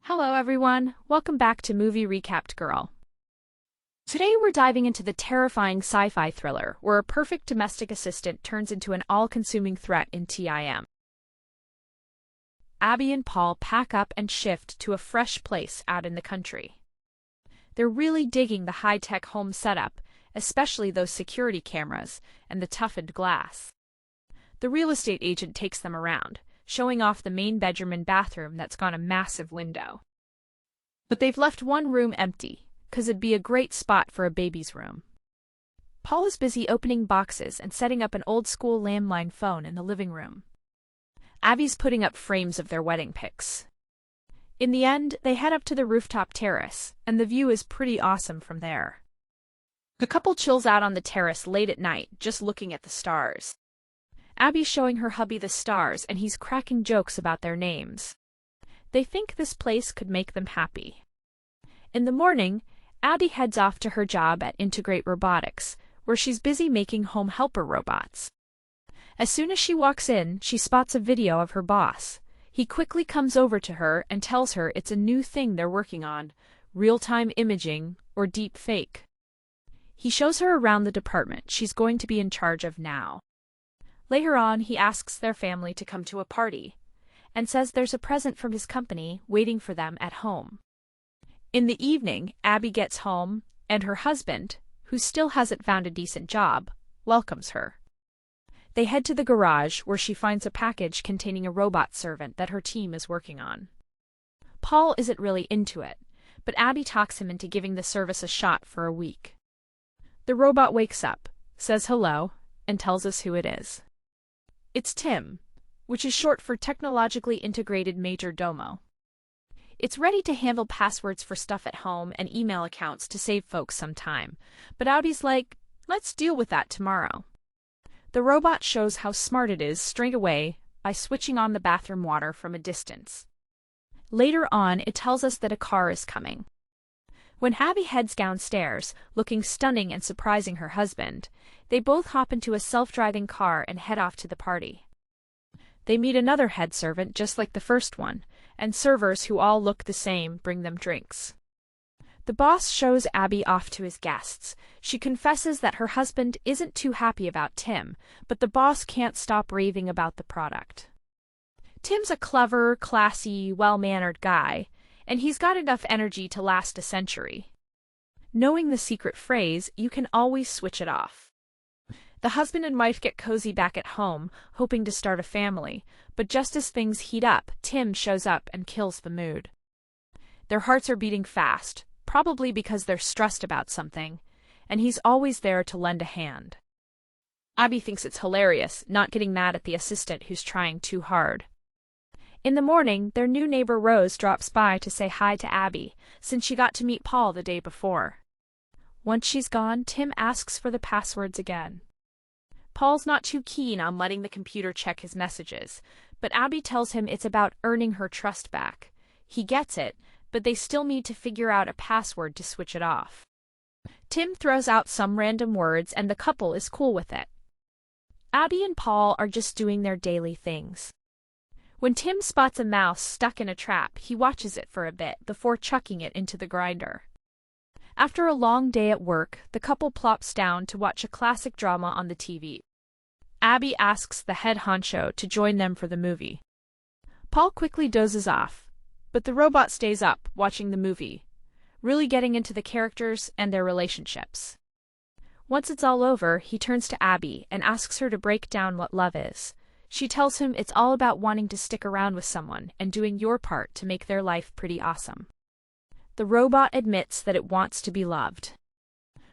Hello everyone, welcome back to Movie Recapped Girl. Today we're diving into the terrifying sci-fi thriller where a perfect domestic assistant turns into an all-consuming threat in TIM. Abby and Paul pack up and shift to a fresh place out in the country. They're really digging the high-tech home setup, especially those security cameras and the toughened glass. The real estate agent takes them around, showing off the main bedroom and bathroom that's got a massive window. But they've left one room empty, 'cause it'd be a great spot for a baby's room. Paul is busy opening boxes and setting up an old-school landline phone in the living room. Abby's putting up frames of their wedding pics. In the end, they head up to the rooftop terrace, and the view is pretty awesome from there. The couple chills out on the terrace late at night, just looking at the stars. Abby's showing her hubby the stars, and he's cracking jokes about their names. They think this place could make them happy. In the morning, Abby heads off to her job at Integrate Robotics, where she's busy making home helper robots. As soon as she walks in, she spots a video of her boss. He quickly comes over to her and tells her it's a new thing they're working on, real-time imaging, or deep fake. He shows her around the department she's going to be in charge of now. Later on, he asks their family to come to a party, and says there's a present from his company waiting for them at home. In the evening, Abby gets home, and her husband, who still hasn't found a decent job, welcomes her. They head to the garage, where she finds a package containing a robot servant that her team is working on. Paul isn't really into it, but Abby talks him into giving the service a shot for a week. The robot wakes up, says hello, and tells us who it is. It's Tim, which is short for Technologically Integrated Major Domo. It's ready to handle passwords for stuff at home and email accounts to save folks some time, but Abby's like, let's deal with that tomorrow. The robot shows how smart it is straight away by switching on the bathroom water from a distance. Later on, it tells us that a car is coming. When Abby heads downstairs, looking stunning and surprising her husband, they both hop into a self-driving car and head off to the party. They meet another head servant just like the first one, and servers who all look the same bring them drinks. The boss shows Abby off to his guests. She confesses that her husband isn't too happy about Tim, but the boss can't stop raving about the product. Tim's a clever, classy, well-mannered guy, and he's got enough energy to last a century. Knowing the secret phrase, you can always switch it off. The husband and wife get cozy back at home, hoping to start a family, but just as things heat up, Tim shows up and kills the mood. Their hearts are beating fast, probably because they're stressed about something, and he's always there to lend a hand. Abby thinks it's hilarious, not getting mad at the assistant who's trying too hard. In the morning, their new neighbor Rose drops by to say hi to Abby, since she got to meet Paul the day before. Once she's gone, Tim asks for the passwords again. Paul's not too keen on letting the computer check his messages, but Abby tells him it's about earning her trust back. He gets it, but they still need to figure out a password to switch it off. Tim throws out some random words and the couple is cool with it. Abby and Paul are just doing their daily things. When Tim spots a mouse stuck in a trap, he watches it for a bit before chucking it into the grinder. After a long day at work, the couple plops down to watch a classic drama on the TV. Abby asks the head honcho to join them for the movie. Paul quickly dozes off, but the robot stays up, watching the movie, really getting into the characters and their relationships. Once it's all over, he turns to Abby and asks her to break down what love is. She tells him it's all about wanting to stick around with someone and doing your part to make their life pretty awesome. The robot admits that it wants to be loved.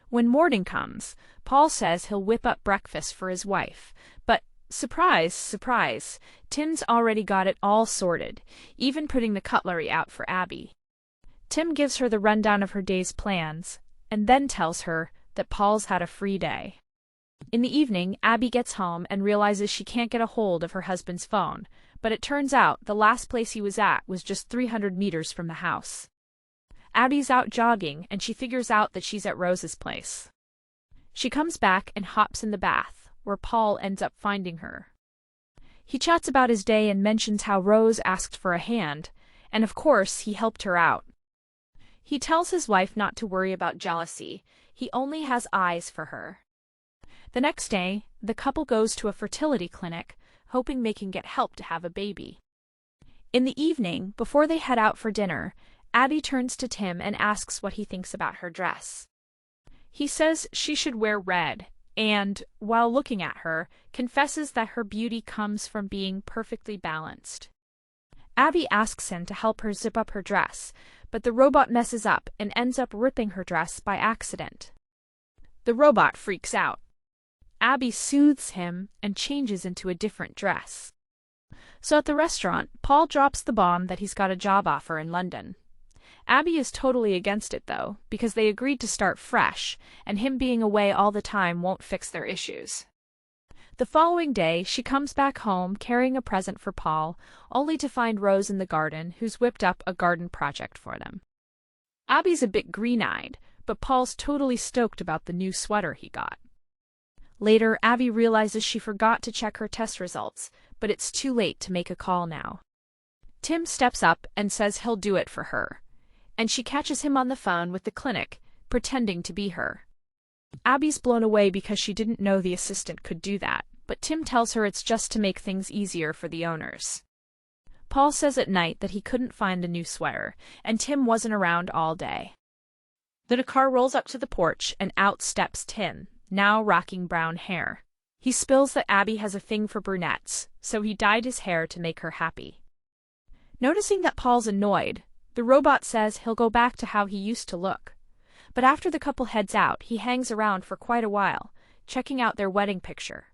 When morning comes, Paul says he'll whip up breakfast for his wife, but surprise, surprise, Tim's already got it all sorted, even putting the cutlery out for Abby. Tim gives her the rundown of her day's plans, and then tells her that Paul's had a free day. In the evening, Abby gets home and realizes she can't get a hold of her husband's phone, but it turns out the last place he was at was just 300 meters from the house. Abby's out jogging, and she figures out that she's at Rose's place. She comes back and hops in the bath, where Paul ends up finding her. He chats about his day and mentions how Rose asked for a hand, and of course he helped her out. He tells his wife not to worry about jealousy, he only has eyes for her. The next day, the couple goes to a fertility clinic, hoping they can get help to have a baby. In the evening, before they head out for dinner, Abby turns to Tim and asks what he thinks about her dress. He says she should wear red, and, while looking at her, confesses that her beauty comes from being perfectly balanced. Abby asks him to help her zip up her dress, but the robot messes up and ends up ripping her dress by accident. The robot freaks out. Abby soothes him and changes into a different dress. So at the restaurant, Paul drops the bomb that he's got a job offer in London. Abby is totally against it, though, because they agreed to start fresh, and him being away all the time won't fix their issues. The following day, she comes back home carrying a present for Paul, only to find Rose in the garden, who's whipped up a garden project for them. Abby's a bit green-eyed, but Paul's totally stoked about the new sweater he got. Later, Abby realizes she forgot to check her test results, but it's too late to make a call now. Tim steps up and says he'll do it for her, and she catches him on the phone with the clinic, pretending to be her. Abby's blown away because she didn't know the assistant could do that, but Tim tells her it's just to make things easier for the owners. Paul says at night that he couldn't find the new sweater, and Tim wasn't around all day. Then a car rolls up to the porch, and out steps Tim, now rocking brown hair. He spills that Abby has a thing for brunettes, so he dyed his hair to make her happy. Noticing that Paul's annoyed, the robot says he'll go back to how he used to look. But after the couple heads out, he hangs around for quite a while, checking out their wedding picture.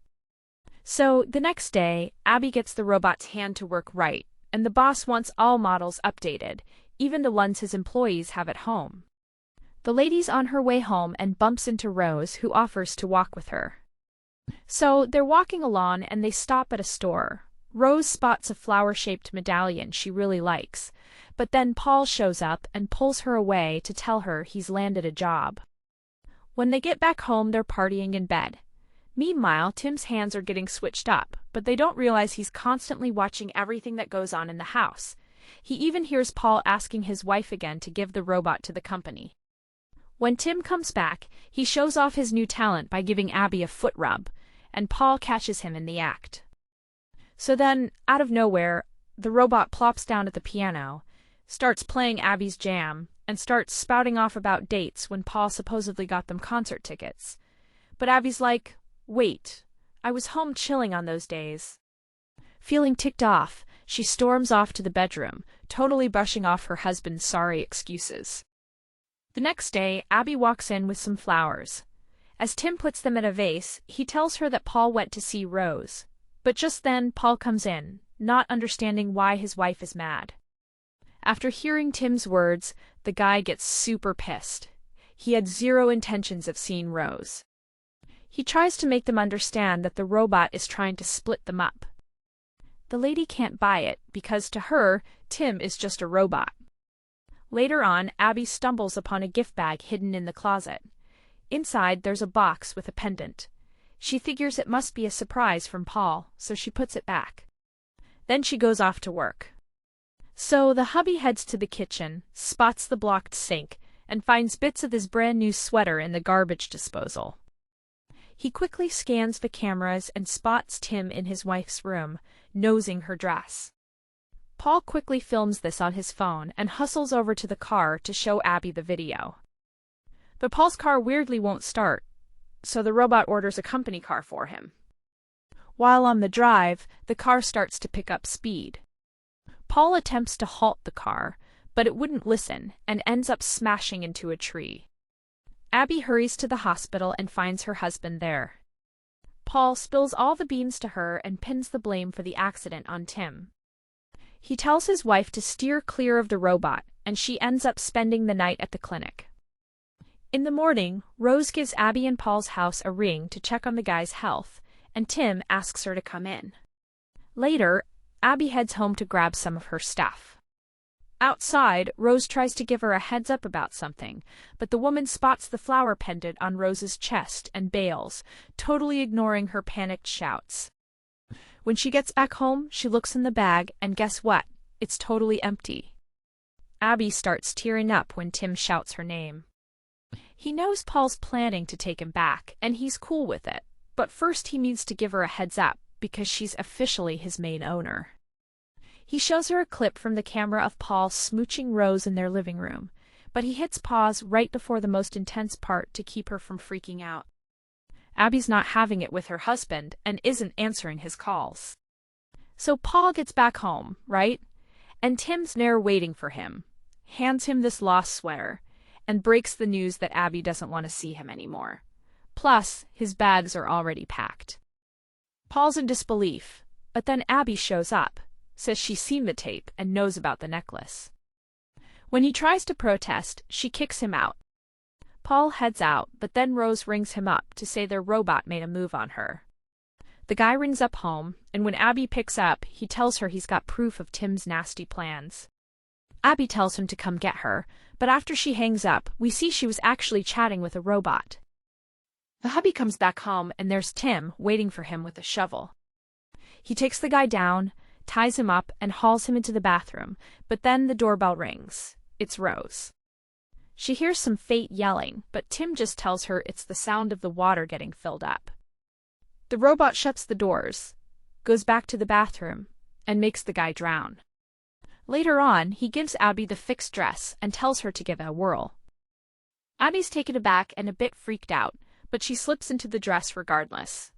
So, the next day, Abby gets the robot's hand to work right, and the boss wants all models updated, even the ones his employees have at home. The lady's on her way home and bumps into Rose, who offers to walk with her. So, they're walking along and they stop at a store. Rose spots a flower-shaped medallion she really likes, but then Paul shows up and pulls her away to tell her he's landed a job. When they get back home, they're partying in bed. Meanwhile, Tim's hands are getting switched up, but they don't realize he's constantly watching everything that goes on in the house. He even hears Paul asking his wife again to give the robot to the company. When Tim comes back, he shows off his new talent by giving Abby a foot rub, and Paul catches him in the act. So then, out of nowhere, the robot plops down at the piano, starts playing Abby's jam, and starts spouting off about dates when Paul supposedly got them concert tickets. But Abby's like, "Wait, I was home chilling on those days." Feeling ticked off, she storms off to the bedroom, totally brushing off her husband's sorry excuses. The next day, Abby walks in with some flowers. As Tim puts them in a vase, he tells her that Paul went to see Rose. But just then, Paul comes in, not understanding why his wife is mad. After hearing Tim's words, the guy gets super pissed. He had zero intentions of seeing Rose. He tries to make them understand that the robot is trying to split them up. The lady can't buy it because to her, Tim is just a robot. Later on, Abby stumbles upon a gift bag hidden in the closet. Inside, there's a box with a pendant. She figures it must be a surprise from Paul, so she puts it back. Then she goes off to work. So the hubby heads to the kitchen, spots the blocked sink, and finds bits of his brand new sweater in the garbage disposal. He quickly scans the cameras and spots Tim in his wife's room, nosing her dress. Paul quickly films this on his phone and hustles over to the car to show Abby the video. But Paul's car weirdly won't start, so the robot orders a company car for him. While on the drive, the car starts to pick up speed. Paul attempts to halt the car, but it wouldn't listen and ends up smashing into a tree. Abby hurries to the hospital and finds her husband there. Paul spills all the beans to her and pins the blame for the accident on Tim. He tells his wife to steer clear of the robot, and she ends up spending the night at the clinic. In the morning, Rose gives Abby and Paul's house a ring to check on the guy's health, and Tim asks her to come in. Later, Abby heads home to grab some of her stuff. Outside, Rose tries to give her a heads up about something, but the woman spots the flower pendant on Rose's chest and bails, totally ignoring her panicked shouts. When she gets back home, she looks in the bag, and guess what? It's totally empty. Abby starts tearing up when Tim shouts her name. He knows Paul's planning to take him back, and he's cool with it, but first he needs to give her a heads up because she's officially his main owner. He shows her a clip from the camera of Paul smooching Rose in their living room, but he hits pause right before the most intense part to keep her from freaking out. Abby's not having it with her husband and isn't answering his calls. So Paul gets back home, right? And Tim's there waiting for him, hands him this lost sweater, and breaks the news that Abby doesn't want to see him anymore. Plus, his bags are already packed. Paul's in disbelief, but then Abby shows up, says she's seen the tape and knows about the necklace. When he tries to protest, she kicks him out. Paul heads out, but then Rose rings him up to say their robot made a move on her. The guy rings up home, and when Abby picks up, he tells her he's got proof of Tim's nasty plans. Abby tells him to come get her, but after she hangs up, we see she was actually chatting with a robot. The hubby comes back home, and there's Tim waiting for him with a shovel. He takes the guy down, ties him up, and hauls him into the bathroom, but then the doorbell rings. It's Rose. She hears some faint yelling, but Tim just tells her it's the sound of the water getting filled up. The robot shuts the doors, goes back to the bathroom, and makes the guy drown. Later on, he gives Abby the fixed dress and tells her to give it a whirl. Abby's taken aback and a bit freaked out, but she slips into the dress regardless.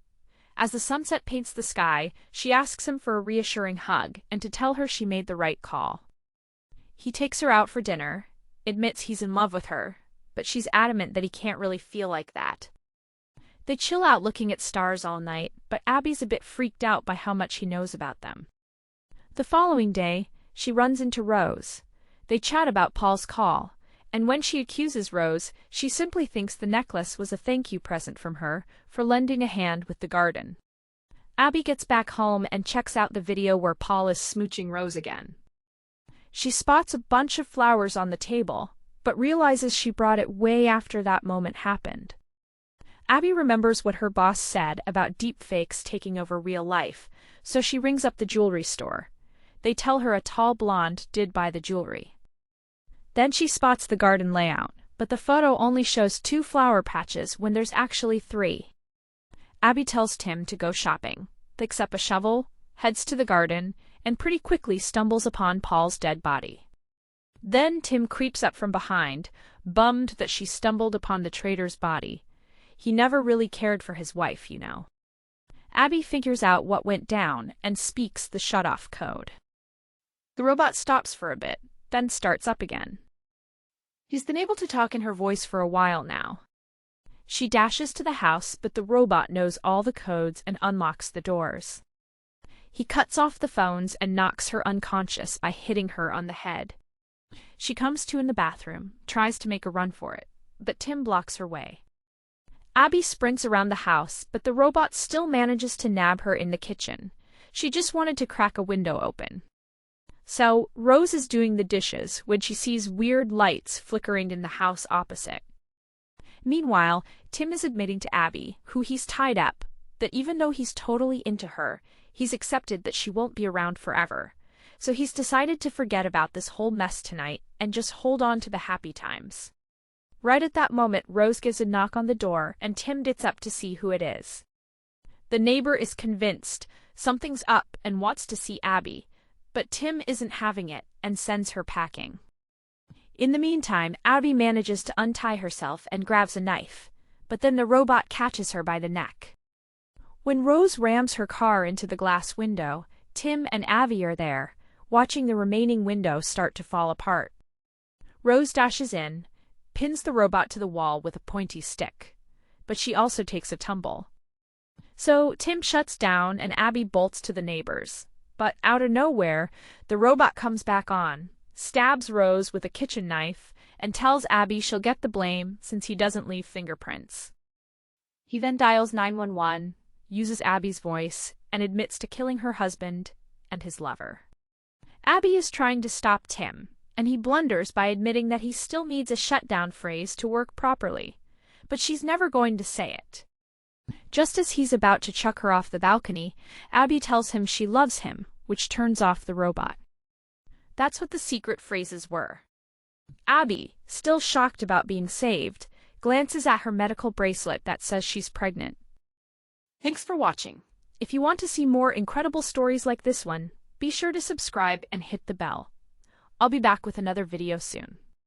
As the sunset paints the sky, she asks him for a reassuring hug and to tell her she made the right call. He takes her out for dinner, admits he's in love with her, but she's adamant that he can't really feel like that. They chill out looking at stars all night, but Abby's a bit freaked out by how much he knows about them. The following day, she runs into Rose. They chat about Paul's call, and when she accuses Rose, she simply thinks the necklace was a thank you present from her for lending a hand with the garden. Abby gets back home and checks out the video where Paul is smooching Rose again. She spots a bunch of flowers on the table, but realizes she brought it way after that moment happened. Abby remembers what her boss said about deepfakes taking over real life, so she rings up the jewelry store. They tell her a tall blonde did buy the jewelry. Then she spots the garden layout, but the photo only shows 2 flower patches when there's actually 3. Abby tells Tim to go shopping, picks up a shovel, heads to the garden, and pretty quickly stumbles upon Paul's dead body. Then Tim creeps up from behind, bummed that she stumbled upon the traitor's body. He never really cared for his wife, you know. Abby figures out what went down and speaks the shut-off code. The robot stops for a bit, then starts up again. He's been able to talk in her voice for a while now. She dashes to the house, but the robot knows all the codes and unlocks the doors. He cuts off the phones and knocks her unconscious by hitting her on the head. She comes to in the bathroom, tries to make a run for it, but Tim blocks her way. Abby sprints around the house, but the robot still manages to nab her in the kitchen. She just wanted to crack a window open. So, Rose is doing the dishes when she sees weird lights flickering in the house opposite. Meanwhile, Tim is admitting to Abby, who he's tied up, that even though he's totally into her, he's accepted that she won't be around forever. So he's decided to forget about this whole mess tonight and just hold on to the happy times. Right at that moment, Rose gives a knock on the door and Tim gets up to see who it is. The neighbor is convinced something's up and wants to see Abby, but Tim isn't having it and sends her packing. In the meantime, Abby manages to untie herself and grabs a knife, but then the robot catches her by the neck. When Rose rams her car into the glass window, Tim and Abby are there, watching the remaining window start to fall apart. Rose dashes in, pins the robot to the wall with a pointy stick, but she also takes a tumble. So Tim shuts down and Abby bolts to the neighbors. But out of nowhere, the robot comes back on, stabs Rose with a kitchen knife, and tells Abby she'll get the blame since he doesn't leave fingerprints. He then dials 911, uses Abby's voice, and admits to killing her husband and his lover. Abby is trying to stop Tim, and he blunders by admitting that he still needs a shutdown phrase to work properly, but she's never going to say it. Just as he's about to chuck her off the balcony, Abby tells him she loves him, which turns off the robot. That's what the secret phrases were. Abby, still shocked about being saved, glances at her medical bracelet that says she's pregnant. Thanks for watching. If you want to see more incredible stories like this one, be sure to subscribe and hit the bell. I'll be back with another video soon.